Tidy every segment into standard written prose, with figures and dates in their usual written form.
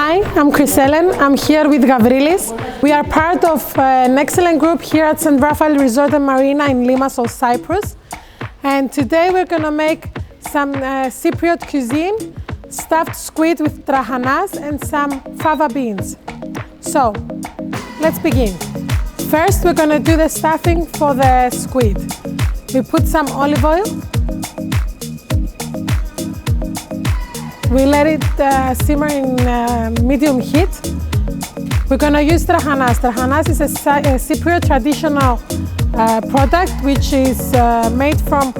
Hi, I'm Chris Ellen. I'm here with Gavrilis. We are part of an excellent group here at St. Raphael Resort and Marina in Limassol, Cyprus. And today we're going to make some Cypriot cuisine, stuffed squid with trahanas and some fava beans. So, let's begin. First, we're going to do the stuffing for the squid. We put some olive oil. We let it simmer in medium heat. We're going to use trahanas. Trahanas is a Cypriot traditional product which is made from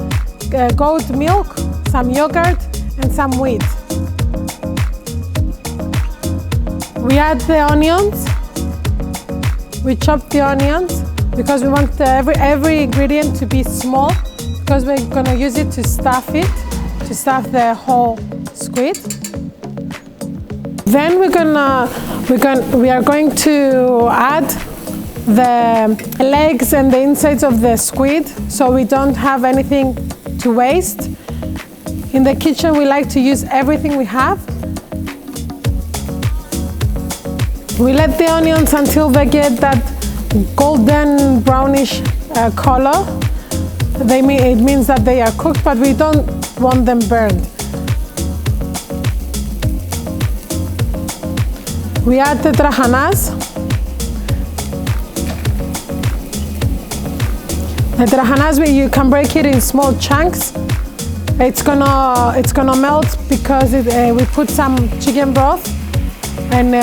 goat milk, some yogurt and some wheat. We add the onions. We chop the onions because we want every ingredient to be small because we're going to use it to stuff the whole squid. Then we are going to add the legs and the insides of the squid so we don't have anything to waste. In the kitchen we like to use everything we have. We let the onions until they get that golden brownish color. It means that they are cooked, but we don't want them burned. We add the trahanas. The trahanas, you can break it in small chunks. It's gonna melt because we put some chicken broth, and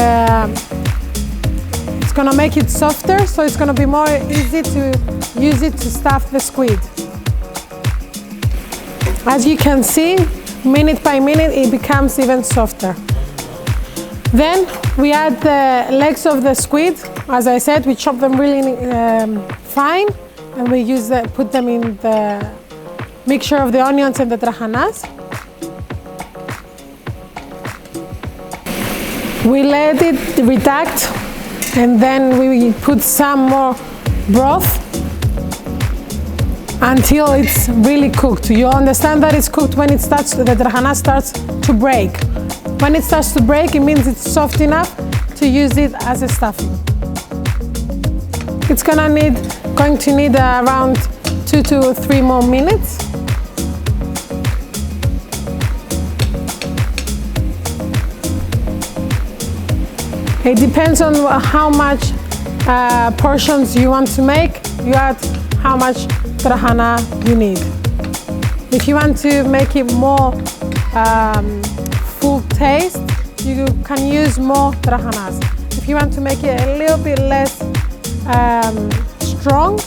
it's gonna make it softer, so it's gonna be more easy to use it to stuff the squid. As you can see, minute by minute, it becomes even softer. Then we add the legs of the squid. As I said, we chop them really fine, and we put them in the mixture of the onions and the trahanas. We let it redact, and then we put some more broth until it's really cooked. You understand that it's cooked when the trahana starts to break. When it starts to break, it means it's soft enough to use it as a stuffing. It's going to need around 2 to 3 more minutes. It depends on how much portions you want to make. You add how much trahana you need. If you want to make it more full taste, you can use more trahanas. If you want to make it a little bit less strong,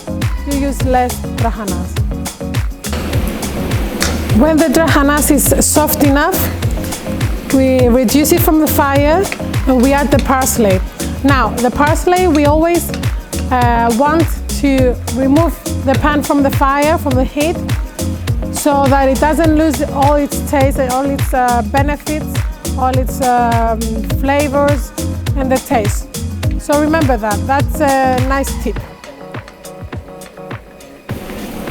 you use less trahanas. When the trahanas is soft enough, we reduce it from the fire and we add the parsley. Now, the parsley, we always want to remove the pan from the fire, from the heat, so that it doesn't lose all its taste, all its benefits, all its flavors and the taste. So remember that, that's a nice tip.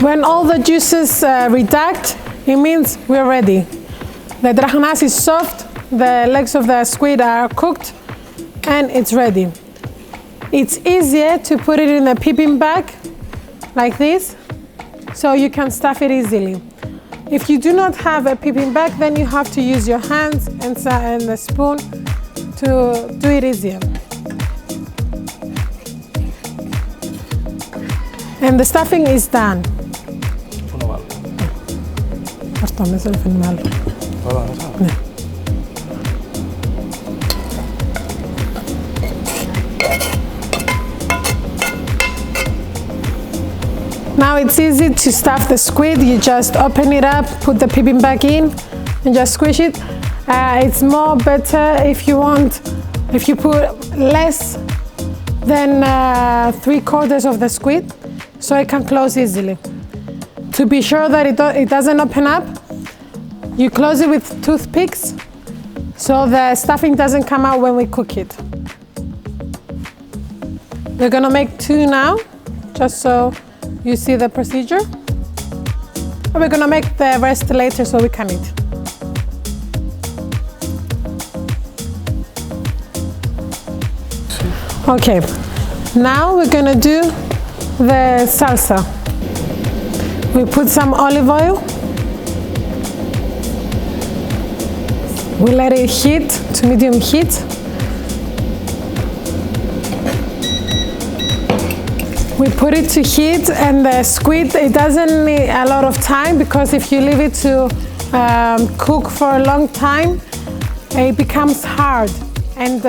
When all the juices redact, it means we're ready. The trahanas is soft, the legs of the squid are cooked, and it's ready. It's easier to put it in a piping bag like this, so you can stuff it easily. If you do not have a piping bag, then you have to use your hands and the spoon to do it easier. And the stuffing is done. Now it's easy to stuff the squid. You just open it up, put the piping bag in, and just squish it. It's more better if you put less than 3/4 of the squid, so it can close easily. To be sure that it doesn't open up, you close it with toothpicks, so the stuffing doesn't come out when we cook it. We're gonna make 2 now, just so you see the procedure. And we're gonna make the rest later so we can eat. Okay, now we're gonna do the salsa. We put some olive oil. We let it heat to medium heat. We put it to heat, and the squid, it doesn't need a lot of time, because if you leave it to cook for a long time, it becomes hard, and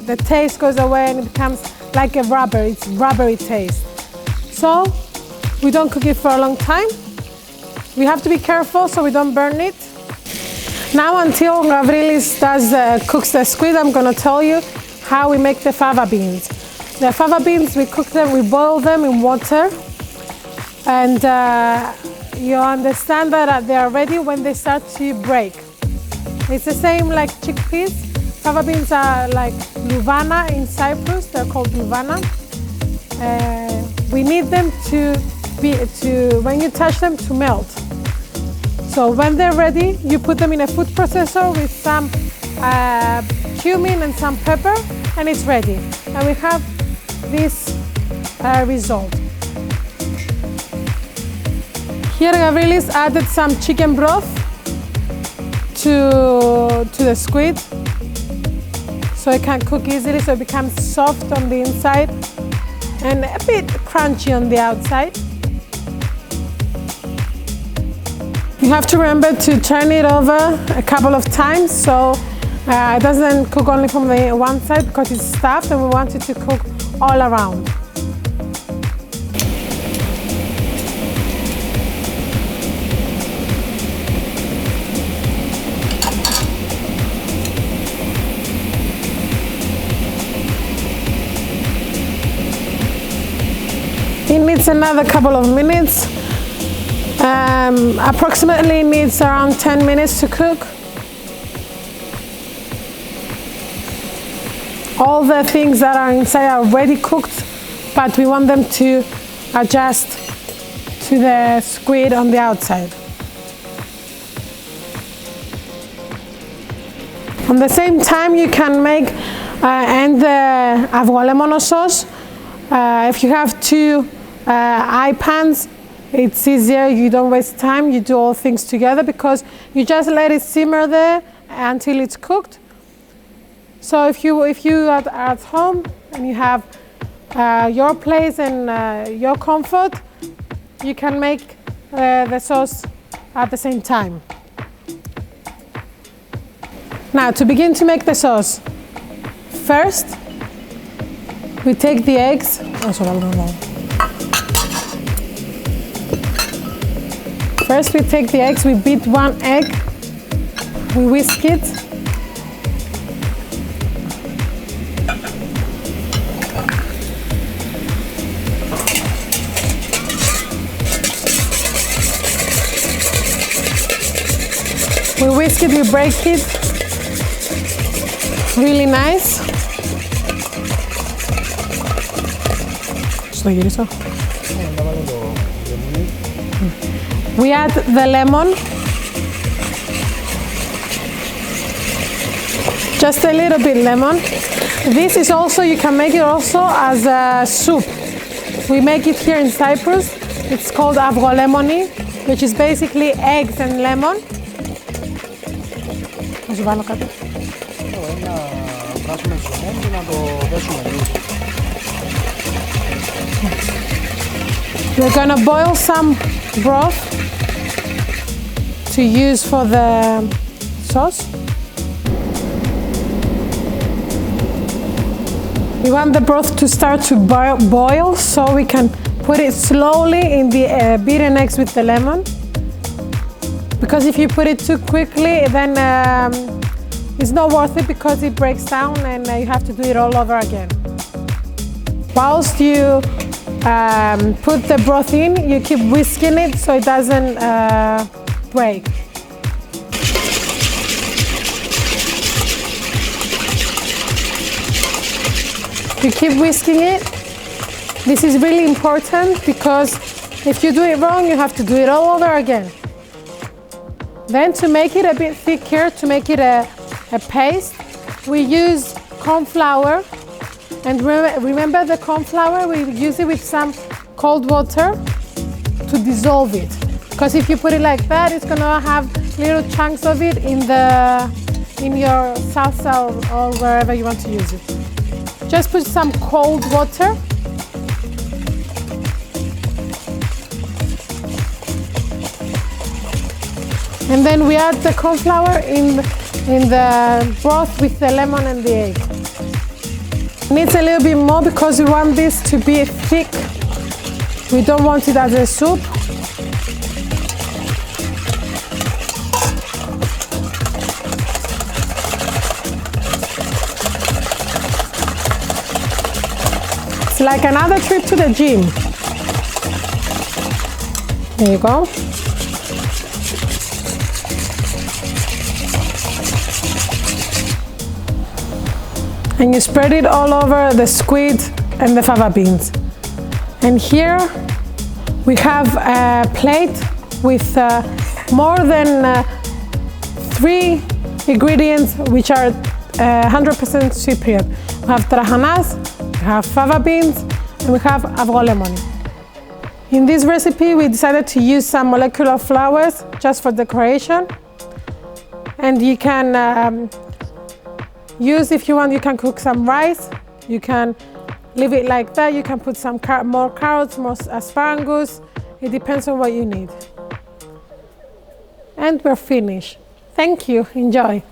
the taste goes away and it becomes like a rubber. It's rubbery taste. So we don't cook it for a long time. We have to be careful so we don't burn it. Now, until Gavrilis cooks the squid, I'm going to tell you how we make the fava beans. The fava beans, we cook them, we boil them in water, and you understand that they are ready when they start to break. It's the same like chickpeas. Fava beans are like luvana in Cyprus. They're called luvana. We need them when you touch them, to melt. So when they're ready, you put them in a food processor with some cumin and some pepper, and it's ready. And we have this result. Here Gavrilis added some chicken broth to the squid, so it can cook easily, so it becomes soft on the inside and a bit crunchy on the outside. You have to remember to turn it over a couple of times, so it doesn't cook only from the one side, because it's stuffed and we want it to cook all around. It needs another couple of minutes. Approximately needs around 10 minutes to cook. All the things that are inside are already cooked, but we want them to adjust to the squid on the outside. On the same time, you can make the αυγολέμονο sauce. If you have two eye pans, it's easier, you don't waste time, you do all things together, because you just let it simmer there until it's cooked. So if you are at home and you have your place and your comfort, you can make the sauce at the same time. Now, to begin to make the sauce, first we take the eggs. First we take the eggs, we beat one egg, we whisk it. We whisk it, we break it. Really nice. We add the lemon. Just a little bit lemon. This is also, you can make it also as a soup. We make it here in Cyprus. It's called αυγολέμονη, which is basically eggs and lemon. We're gonna boil some broth to use for the sauce. We want the broth to start to boil, so we can put it slowly in the beaten eggs with the lemon. Because if you put it too quickly, then it's not worth it, because it breaks down and you have to do it all over again. Whilst you put the broth in, you keep whisking it so it doesn't break. You keep whisking it. This is really important, because if you do it wrong, you have to do it all over again. Then, to make it a bit thicker, to make it a paste, we use corn flour And remember the corn flour, we use it with some cold water to dissolve it. Because if you put it like that, it's gonna have little chunks of it in your salsa or wherever you want to use it. Just put some cold water. And then we add the corn flour in the broth with the lemon and the egg. It needs a little bit more because we want this to be thick. We don't want it as a soup. It's like another trip to the gym. There you go. And you spread it all over the squid and the fava beans. And here we have a plate with more than 3 ingredients which are 100% Cypriot. We have trahanas, we have fava beans, and we have avrolemoni. In this recipe we decided to use some molecular flowers just for decoration. And you can use, if you want, you can cook some rice, you can leave it like that, you can put some more carrots, more asparagus, it depends on what you need. And we're finished. Thank you, enjoy.